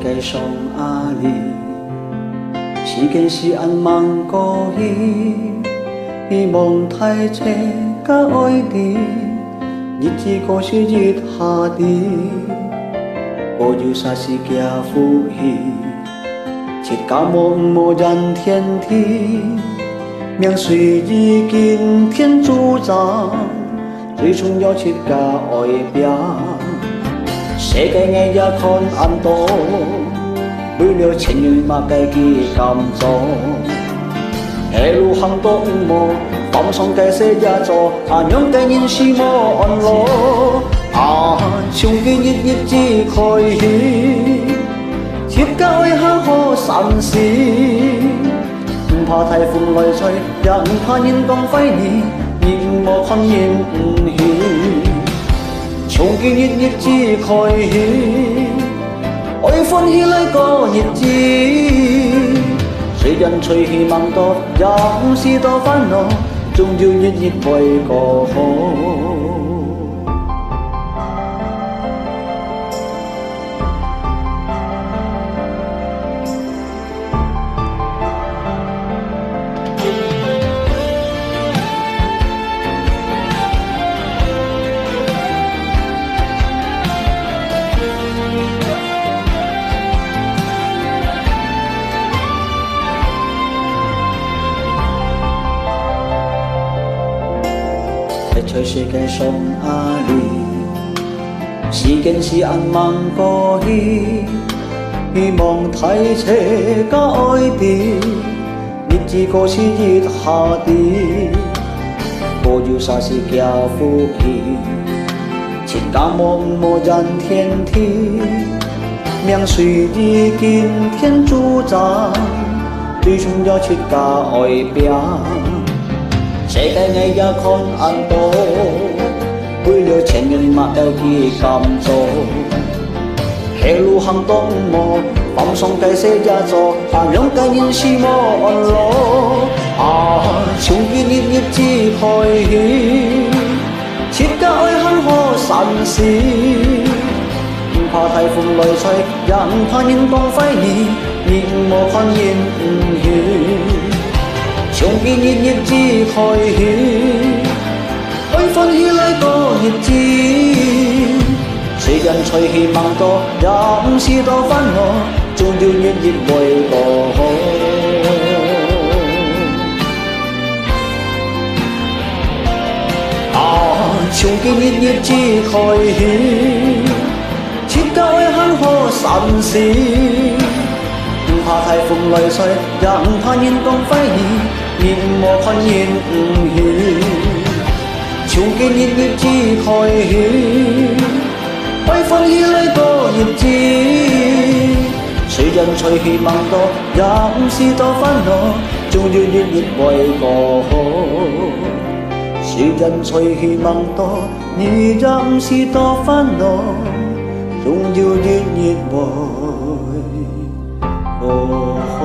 界上阿里，时间是暗茫过去，希望太车甲爱滴，日子过是日下滴，我有啥是行呼吸，切假无人天地，命随意今天主张，最重要切假爱拼。世界硬也看暗多，为了钱元嘛该去甘做。一路行多无，放松该些也做，让该人是无安乐。从今日子开始，切假爱下好散时，唔怕台风来吹，也唔怕人讲废你，亦无困人唔起。从今日子开始，爱欢喜来过日子。虽然随希望多，也唔是多烦恼，终要日日为过好。在世界上阿里，时间是暗茫过去，希望太车甲爱滴，日子过是日下滴，我有啥是行呼吸，切假无人天地，命随意今天主张，最重要切假爱拼。世界硬也看暗多，为了钱元嘛要去甘做。一路行多无，放松该些也做，让该人是无安乐。从今日子开始，切假爱行好散时，唔怕台风来吹，也唔怕人讲废你，亦无困人唔起。从今日子开始，爱欢喜来过日子。虽然随希望多，也唔是多烦恼，终要日日为过好。从今日子开始，切假爱行好散时，唔怕台风来吹，也唔怕人讲废你。亦无困人唔起，从今日子开始，爱欢喜来过日子。虽然随希望多，也唔是多烦恼，终要日日为过好。虽然随希望多，也唔是多烦恼，终要日日为过好。